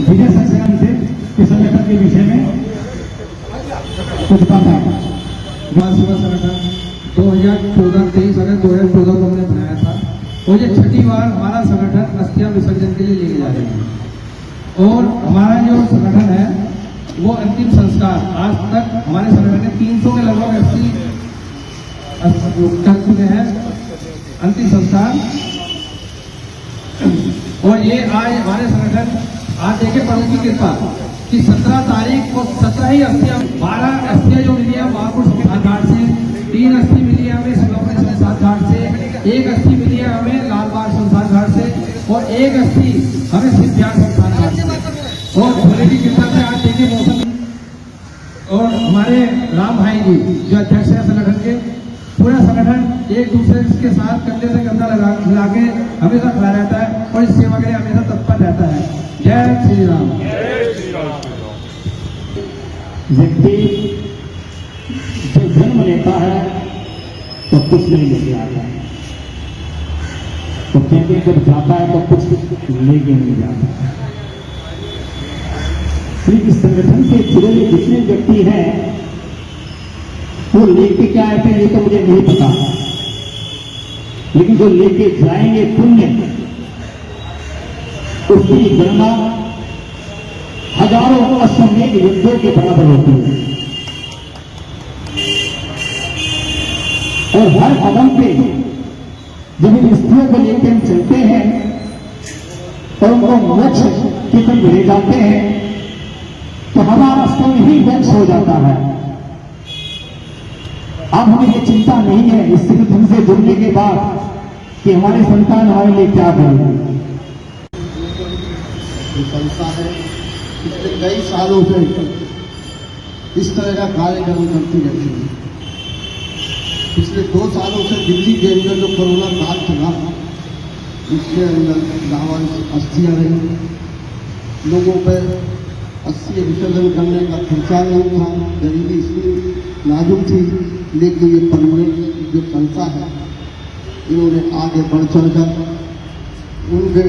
विजय सक्सेना से इस संगठन के विषय में कुछ बात है। सेवा संगठन 2014-23 अगस्त 2014 को हमने बनाया था और ये छठी बार हमारा संगठन अस्थियां विसर्जन के लिए लेके जा रहे हैं। और हमारा जो संगठन है वो अंतिम संस्कार, आज तक हमारे संगठन में 300 के लगभग अस्थि कर चुके हैं अंतिम संस्कार। और ये आज हमारे संगठन आज देखे प्रभु की कृपा कि 17 तारीख को 17 ही अस्थियां, 12 अस्थियां जो मिली है महापुर शमशान घाट से, 3 अस्थि मिली है हमें सिंगापुर शमशान घाट से, 1 अस्थि मिली है हमें लालबाग शमशान घाट से और 1 अस्थि हमें सिद्धियार शमशान घाट से। और भोले की कृपा से आज देखिए मौसम और हमारे राम भाई जी जो अध्यक्ष है संगठन के, पूरा संगठन एक दूसरे के साथ कंधे से कंधा मिला के हमेशा खड़ा रहता है और इस सेवा के लिए हमेशा तत्पर रहता है। जय श्री राम। व्यक्ति जो जन्म लेता है तो कुछ नहीं लेके आता है, तो कहते हैं जब जाता है तो कुछ लेके नहीं जाता। इस संगठन से जुड़े जितने व्यक्ति हैं वो लेके क्या आते हैं ये तो मुझे नहीं पता, लेकिन जो लेके जाएंगे पुण्य उसकी गणना हजारों अश्वमेध युद्धों के बराबर होती है। और हर कदम पे जब इन स्त्रियों को लेकर हम चलते हैं और उनको मोक्ष की तरफ ले जाते हैं तो हमारा स्वयं ही मोक्ष हो जाता है। अब हमें ये चिंता नहीं है इस संगठन से जुड़ने के बाद कि हमारे संतान हमारे लिए क्या करेंगे। जो संस्था है पिछले कई सालों से इस तरह का कार्यक्रम करती रहती है। पिछले 2 सालों से दिल्ली के अंदर जो कोरोना काल चला उसके अंदर गाँव अस्थियां रही, लोगों पर अस्थि विसर्जन करने का खर्चा नहीं था, गरीबी इतनी नाजुक थी, लेकिन ये परमानेंट जो संस्था है इन्होंने आगे बढ़ चढ़कर उनके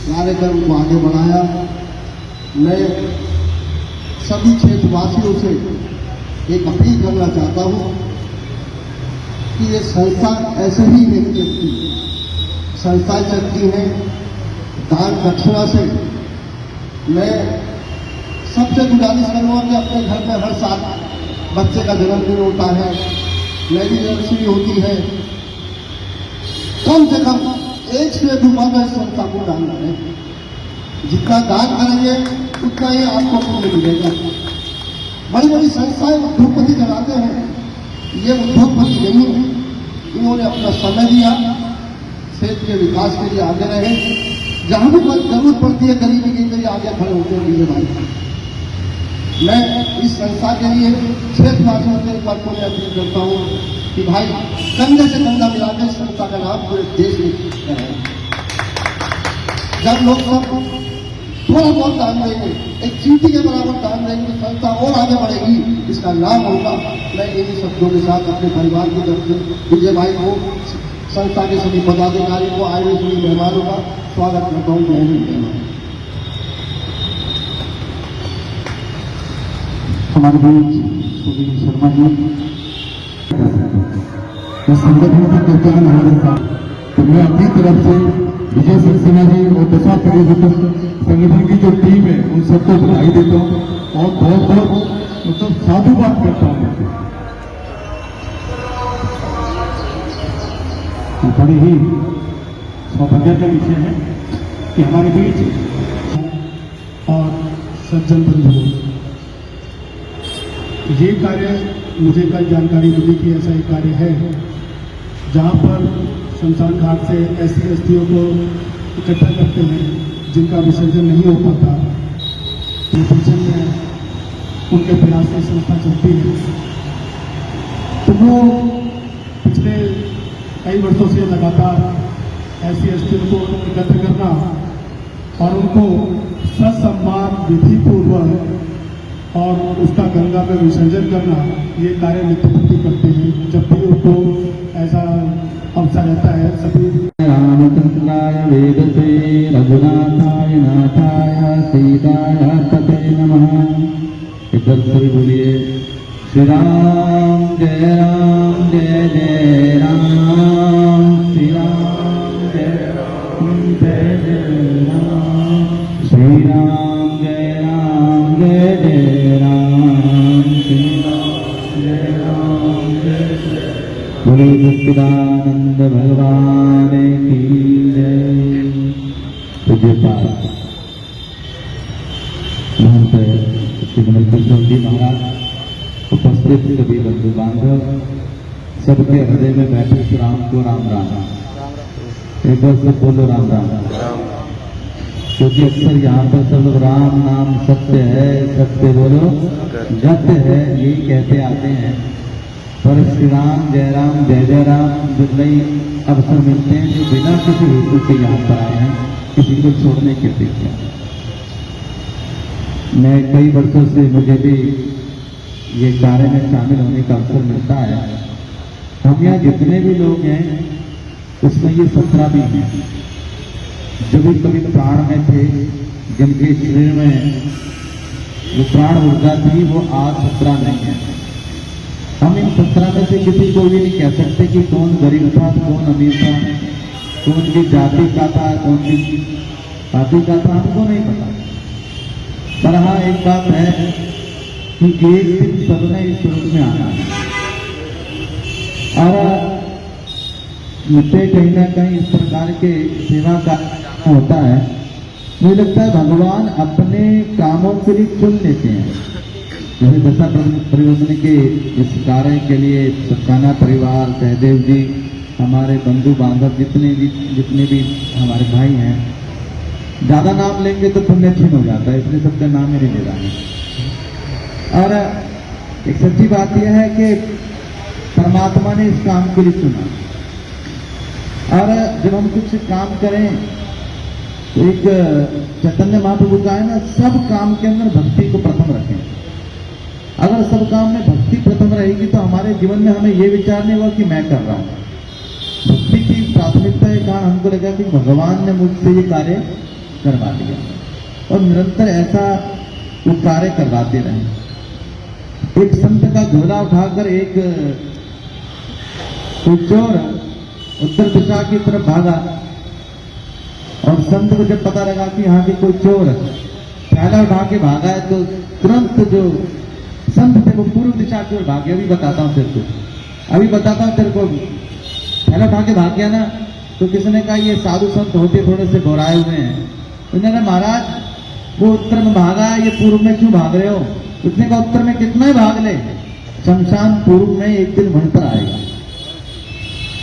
कार्यक्रम को आगे बढ़ाया। मैं सभी क्षेत्रवासियों से एक अपील करना चाहता हूँ कि ये संस्था ऐसे ही नहीं चलती, संस्थाएं चलती हैं दान दक्षिणा से। मैं सबसे गुजारिश करूँगा कि अपने घर में हर साल बच्चे का जन्मदिन होता है, नई एनिवर्सरी होती है, कम से कम 1 से 2 बार इस संस्था को दान करें। जितना दान करेंगे उतना ही आपको पुण्य मिलेगा। बड़ी बड़ी संस्थाएं उद्योगपति चलाते हैं, ये उद्योगपति नहीं है। इन्होंने अपना समय दिया, क्षेत्र के विकास के लिए आगे रहे, जहां भी जरूरत पड़ती है गरीबी के लिए आगे खड़े होते हैं भाई। मैं इस संस्था के लिए क्षेत्रवासियों से एक बार को मैं अपील करता हूँ कि भाई कंधे से कंधा मिलाकर इस संस्था का नाम पूरे देश में है। जब लोग सब थोड़ा बहुत दान देंगे, एक चींटी के बराबर दान देंगे, संस्था और आगे बढ़ेगी, इसका नाम होगा। मैं इन्हीं शब्दों के साथ अपने परिवार की तरफ से विजय भाई को, संस्था के सभी पदाधिकारी को, आए हुए सभी मेहमानों का स्वागत करता हूँ। जय हिंद। हमारे बीच सुधीर शर्मा जी इस संगठन के करते हैं हमारे साथ, तो मैं अपनी तरफ से विजय सक्सेना जी और दशा परिवर्तन संगठन की जो टीम है उन सबको बधाई देता हूँ और बहुत बहुत मतलब साधुवाद करता हूँ। बड़े ही सौभाग्य का विषय है कि हमारे बीच और सज्जन बंधु ये कार्य मुझे कल जानकारी मिली कि ऐसा एक कार्य है जहाँ पर शमशान घाट से ऐसी अस्थियों को इकट्ठा करते हैं जिनका विसर्जन नहीं हो पाता। विसर्जन में उनके प्रयास से संस्था चलती है, तो वो पिछले कई वर्षों से लगातार ऐसी अस्थियों को एकत्र करना और उनको ससम्मान विधिपूर्वक और उसका गंगा में विसर्जन करना, ये कार्य नित्यप्रति करते हैं। जब भी उनको ऐसा अवसर रहता है सभी। रामचंद्राय वेदसे रघुनाथाय नाथाय सीताय पते नमः। एक बार सभी बोलिए श्री राम जय राम जय जय राम, श्री राम जय जय राम, श्री राम जय जय राम, श्री राम जय जय। बोलो सच्चिदानंद भगवान की जय। पूज्यपाद महंत कृष्ण जी महाराज, उपस्थित सभी बंधु बांधव, सबके हृदय में बैठे श्री राम को राम राम। एक बार सब बोलो राम राम। क्योंकि अक्सर यहाँ पर सब लोग राम नाम सत्य है, सत्य बोलो सत्य है, यही कहते आते हैं। पर श्री राम जय जय राम दुर्लभ अवसर मिलते हैं जो बिना किसी हेतु के यहाँ पर आए हैं, किसी को छोड़ने के अपेक्षा। मैं कई वर्षों से मुझे भी ये कार्य में शामिल होने का अवसर मिलता है। हम यहाँ जितने भी लोग हैं उसमें ये 17 भी हैं जो भी कभी प्राण में थे, जिनके शरीर में जो प्राण ऊर्जा थी वो आज 17 नहीं है। हम इन 17 में से किसी को भी नहीं कह सकते कि कौन गरीब था, कौन अमीर था, कौन की जाति का था, कौन की पार्टी का था, हमको नहीं पता। पर हाँ एक बात है कि एक दिन सबने इस रूप में आना है और मुझे कहीं ना कहीं इस प्रकार के सेवा का होता है। मुझे लगता है भगवान अपने कामों के लिए चुन लेते हैं। जैसे दशा परिवर्तन के इस कार्य के लिए सत्ताना परिवार, सहदेव जी, हमारे बंधु बांधव जितने भी हमारे भाई हैं, ज्यादा नाम लेंगे तो पुण्य क्षीण हो जाता है, इसलिए सबका नाम ही नहीं ले रहा है। और एक सच्ची बात यह है कि परमात्मा ने इस काम के लिए चुना। और जब हम कुछ काम करें तो एक चैतन्य महाप्रभु का है ना, सब काम के अंदर भक्ति को प्रथम रखें। अगर सब काम में भक्ति प्रथम रहेगी तो हमारे जीवन में हमें यह विचार नहीं होगा कि मैं कर रहा हूं। भक्ति की प्राथमिकता के कारण हमको लगा कि भगवान ने मुझसे ये कार्य करवा दिया और निरंतर ऐसा वो कार्य करवाते रहे। एक संत का झोला उठाकर एक चोर उत्तर दिशा की तरफ भागा और संत को जब पता लगा कि यहाँ के कोई चोर थैला उठा के भागा है तो तुरंत जो संत थे वो पूर्व दिशा की ओर भागे। अभी बताता हूँ तेरे को थैला उठा के भाग गया ना, तो किसने कहा ये साधु संत होते थोड़े से घबराए हुए हैं। उन्होंने महाराज वो उत्तर में भागा है, ये पूर्व में क्यों भाग रहे हो? उसने कहा उत्तर में कितना ही भाग ले, शमशान पूर्व में एक दिन वहीं पर आएगा।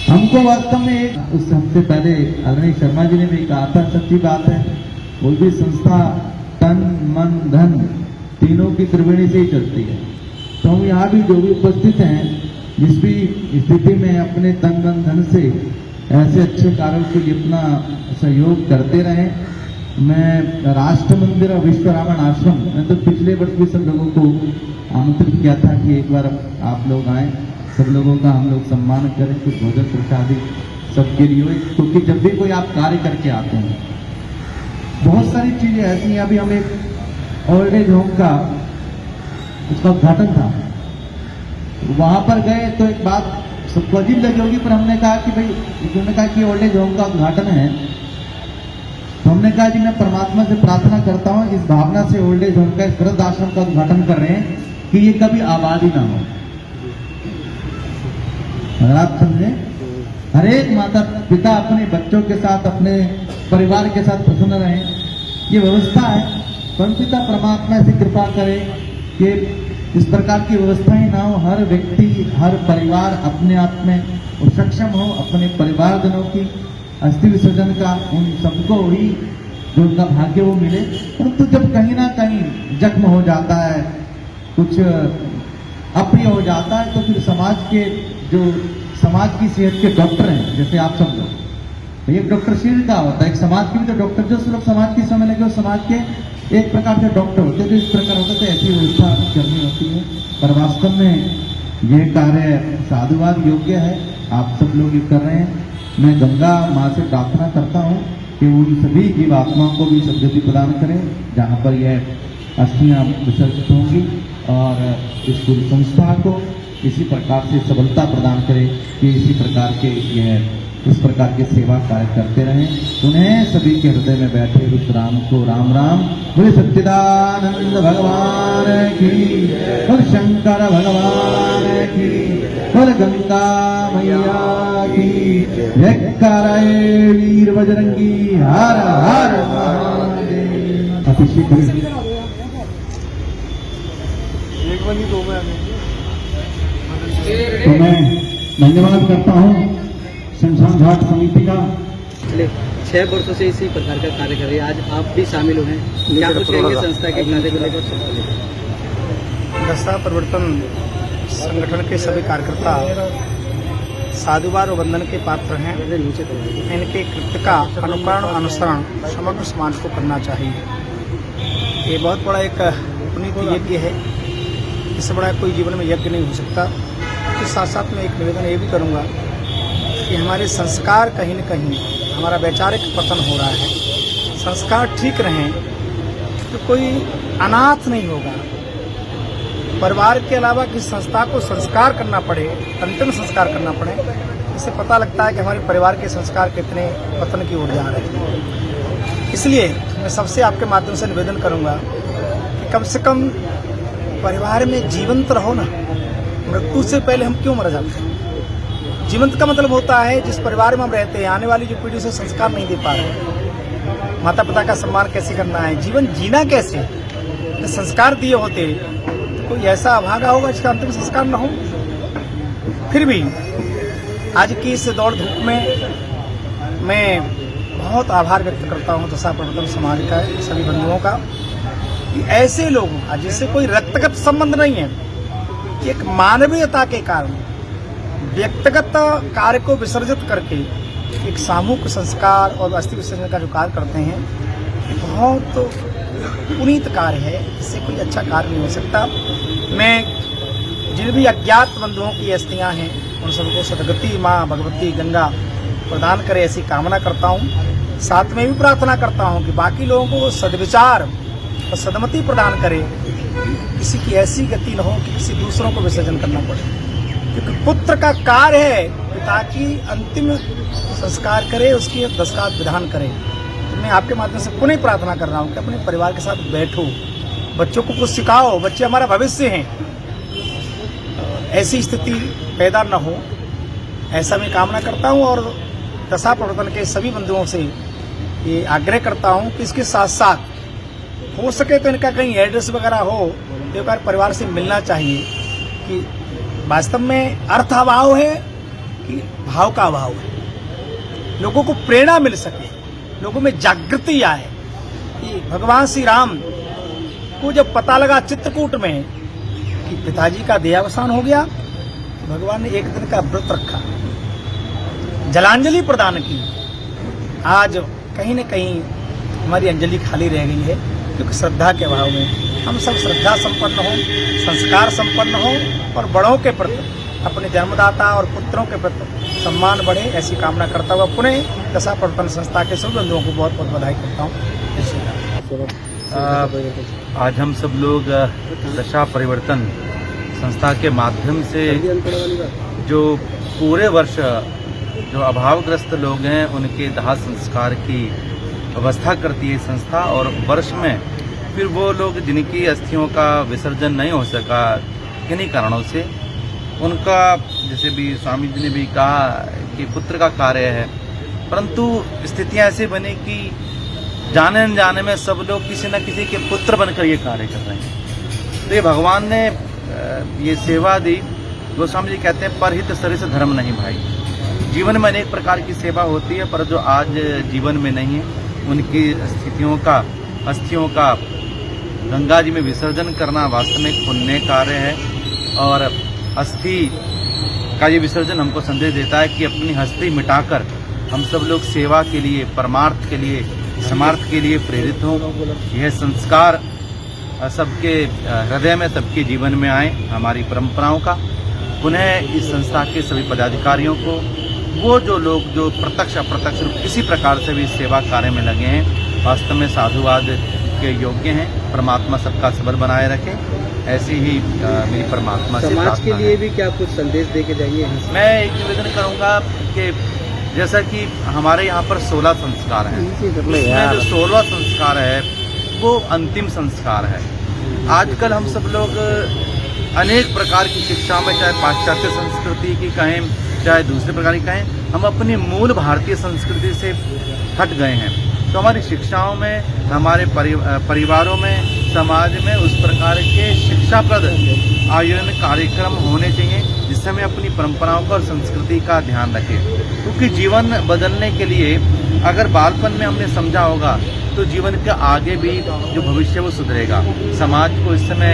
हमको वास्तव में एक उस हमसे पहले आदरणीय शर्मा जी ने भी कहा था, सच्ची बात है, कोई भी संस्था तन मन धन तीनों की त्रिवेणी से ही चलती है। तो हम यहाँ भी जो भी उपस्थित हैं, जिस भी स्थिति में अपने तन मन धन से ऐसे अच्छे कार्यों के लिए अपना सहयोग करते रहें। मैं राष्ट्र मंदिर और विश्व रामायण आश्रम में तो पिछले वर्ष भी सब लोगों को आमंत्रित किया था कि एक बार आप लोग आए, सब लोगों का हम लोग सम्मान करें, कुछ भोजन प्रसादी सबके लिए हो। क्योंकि जब भी कोई आप कार्य करके आते हैं, बहुत सारी चीजें ऐसी हैं। अभी हम एक ओल्ड एज होम का उसका उद्घाटन था, वहां पर गए तो एक बात सबको अजीब लगी होगी, पर हमने कहा कि भाई, उन्होंने कहा कि ओल्ड एज होम का उद्घाटन है, तो हमने कहा जी मैं परमात्मा से प्रार्थना करता हूं इस भावना से ओल्ड एज होम का, इस वृद्ध आश्रम का उद्घाटन कर रहे हैं कि ये कभी आबाद ही ना हो। अगर आप समझे, हर एक माता पिता अपने बच्चों के साथ, अपने परिवार के साथ प्रसन्न रहें, ये व्यवस्था है। परमपिता परमात्मा से कृपा करे कि इस प्रकार की व्यवस्थाएं ना हो, हर व्यक्ति, हर परिवार अपने आप में सक्षम हो, अपने परिवारजनों की अस्थि विसर्जन का उन सबको ही जो उनका भाग्य वो मिले। परंतु जब कहीं ना कहीं जख्म हो जाता है, कुछ अप्रिय हो जाता है, तो फिर समाज की सेहत के डॉक्टर हैं, जैसे आप सब लोग, तो एक डॉक्टर शरीर का होता है, एक समाज की भी तो डॉक्टर, जो लोग समाज की समय लगे वो समाज के एक प्रकार के डॉक्टर होते हैं। जो इस प्रकार होता है तो ऐसी व्यवस्था करनी होती है। पर वास्तव में ये कार्य साधुवाद योग्य है, आप सब लोग ये कर रहे हैं। मैं गंगा माँ से प्रार्थना करता हूँ कि उन सभी जीवात्माओं को भी सद्गति प्रदान करें जहाँ पर यह अस्थियां विसर्जित होंगी, और इस पूरी संस्था को इसी प्रकार से सबलता प्रदान करें कि इसी प्रकार के इस प्रकार के सेवा कार्य करते रहें। उन्हें सभी के हृदय में बैठे रुद्र राम को राम राम। बोले सच्चिदानंद भगवान की, बोले शंकर भगवान की, बोले गंगा मैया की जय। कराए वीर बजरंगी, हर हर महादेव। अभिषेक तो मैं धन्यवाद करता हूँ शमशान घाट समिति का। पिछले 6 वर्षों से इसी प्रकार का कार्य कर रही है, आज आप भी शामिल हुए हैं, क्या कुछ कहेंगे संस्था के कार्य को लेकर? दशा परिवर्तन संगठन के सभी कार्यकर्ता साधुवाद और वंदन के पात्र हैं। इनके कृत्य का अनुकरण अनुसरण समग्र समाज को करना चाहिए। ये बहुत बड़ा एक पुनीत यज्ञ है, इससे बड़ा कोई जीवन में यज्ञ नहीं हो सकता। इसके साथ साथ मैं एक निवेदन ये भी करूँगा कि हमारे संस्कार कहीं न कहीं हमारा वैचारिक पतन हो रहा है। संस्कार ठीक रहें तो कोई अनाथ नहीं होगा। परिवार के अलावा किसी संस्था को संस्कार करना पड़े, अंतिम संस्कार करना पड़े, इससे पता लगता है कि हमारे परिवार के संस्कार कितने पतन की ओर जा रहे हैं। इसलिए मैं सबसे आपके माध्यम से निवेदन करूंगा कि कम से कम परिवार में जीवंत रहो ना। मृत्यु से पहले हम क्यों मर जाते हैं? जीवंत का मतलब होता है जिस परिवार में हम रहते हैं, आने वाली जो पीढ़ी से संस्कार नहीं दे पा रहे, माता पिता का सम्मान कैसे करना है, जीवन जीना कैसे, तो संस्कार दिए होते तो कोई ऐसा अभागा होगा जिसका अंतिम संस्कार न हो। फिर भी आज की इस दौड़ धूप में मैं बहुत आभार व्यक्त करता हूँ दशा परिवर्तन समाज का, सभी बंधुओं का, कि ऐसे लोगों का जिससे कोई रक्तगत संबंध नहीं है, एक मानवीयता के कारण व्यक्तिगत कार्य को विसर्जित करके एक सामूहिक संस्कार और अस्थि विसर्जन का जो कार्य करते हैं, बहुत पुनीत कार्य है। इससे कोई अच्छा कार्य नहीं हो सकता। मैं जिन भी अज्ञात बंधुओं की अस्थियां हैं उन सबको सदगति माँ भगवती गंगा प्रदान करे, ऐसी कामना करता हूँ। साथ में भी प्रार्थना करता हूँ कि बाकी लोगों को सद्विचार और सदमति प्रदान करे, किसी की ऐसी गति न हो कि किसी दूसरों को विसर्जन करना पड़े। क्योंकि पुत्र का कार्य है पिता की अंतिम संस्कार करे, उसकी दशा विधान करे। तो मैं आपके माध्यम से पुनः प्रार्थना कर रहा हूँ कि अपने परिवार के साथ बैठो, बच्चों को कुछ सिखाओ, बच्चे हमारा भविष्य हैं, ऐसी स्थिति पैदा न हो, ऐसा मैं कामना करता हूँ। और दशा परिवर्तन के सभी बंधुओं से ये आग्रह करता हूँ कि इसके साथ साथ हो सके तो इनका कहीं एड्रेस वगैरह हो तो एक बार परिवार से मिलना चाहिए कि वास्तव में अर्थ अभाव है कि भाव का अभाव है। लोगों को प्रेरणा मिल सके, लोगों में जागृति आए कि भगवान श्री राम को जब पता लगा चित्रकूट में कि पिताजी का देहावसान हो गया, तो भगवान ने एक दिन का व्रत रखा, जलांजलि प्रदान की। आज कहीं न कहीं हमारी अंजलि खाली रह गई है क्योंकि श्रद्धा के अभाव में। हम सब श्रद्धा संपन्न हो, संस्कार संपन्न हो और बड़ों के प्रति, अपने जन्मदाता और पुत्रों के प्रति सम्मान बढ़े, ऐसी कामना करता हुआ पुनः दशा परिवर्तन संस्था के सभी बंधुओं को बहुत बहुत बधाई करता हूँ। आज हम सब लोग दशा परिवर्तन संस्था के माध्यम से जो पूरे वर्ष जो अभावग्रस्त लोग हैं उनके दाह संस्कार की व्यवस्था करती है संस्था, और वर्ष में फिर वो लोग जिनकी अस्थियों का विसर्जन नहीं हो सका किन्हीं कारणों से, उनका जैसे भी स्वामी जी ने भी कहा कि पुत्र का कार्य है, परंतु स्थितियां ऐसी बनी कि जाने अनजाने में सब लोग किसी न किसी के पुत्र बनकर ये कार्य कर रहे हैं। तो ये भगवान ने ये सेवा दी। गोस्वामी जी कहते हैं परहित सरिस धर्म नहीं भाई। जीवन में अनेक प्रकार की सेवा होती है, पर जो आज जीवन में नहीं है उनकी अस्थियों का गंगा जी में विसर्जन करना वास्तव में पुण्य कार्य है। और अस्थि का ये विसर्जन हमको संदेश देता है कि अपनी हस्ती मिटाकर हम सब लोग सेवा के लिए, परमार्थ के लिए, समार्थ के लिए प्रेरित हों। यह संस्कार सबके हृदय में, सबके जीवन में आए, हमारी परंपराओं का। पुनः इस संस्था के सभी पदाधिकारियों को, वो जो लोग जो प्रत्यक्ष अप्रत्यक्ष रूप किसी प्रकार से भी सेवा कार्य में लगे हैं वास्तव में साधुवाद के योग्य हैं। परमात्मा सबका सबर बनाए रखे, ऐसी ही मेरी परमात्मा से समाज के प्रार्थना लिए है। भी क्या कुछ संदेश दे के जाइए यहाँ से? मैं एक निवेदन करूंगा कि जैसा कि हमारे यहाँ पर 16 संस्कार हैं, उसमें जो 16वां संस्कार है वो अंतिम संस्कार है। आजकल हम सब लोग अनेक प्रकार की शिक्षा में, चाहे पाश्चात्य संस्कृति की कहें चाहे दूसरे प्रकार की कहें, हम अपनी मूल भारतीय संस्कृति से हट गए हैं। तो हमारी शिक्षाओं में, हमारे परिवारों में, समाज में उस प्रकार के शिक्षाप्रद आयोजन कार्यक्रम होने चाहिए जिससे हमें अपनी परंपराओं का और संस्कृति का ध्यान रखें। क्योंकि जीवन बदलने के लिए अगर बालपन में हमने समझा होगा तो जीवन के आगे भी जो भविष्य वो सुधरेगा। समाज को इस समय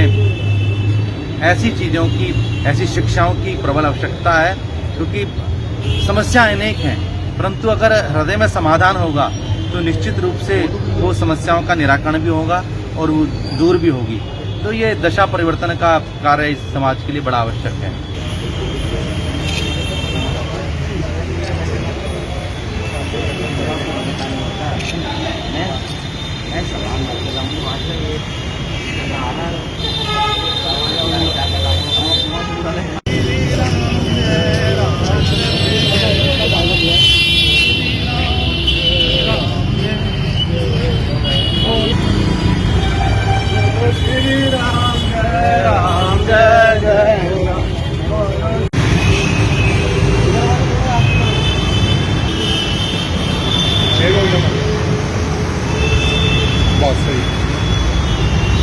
ऐसी चीज़ों की, ऐसी शिक्षाओं की प्रबल आवश्यकता है क्योंकि समस्याएं अनेक हैं, परंतु अगर हृदय में समाधान होगा तो निश्चित रूप से वो समस्याओं का निराकरण भी होगा और वो दूर भी होगी। तो ये दशा परिवर्तन का कार्य इस समाज के लिए बड़ा आवश्यक है।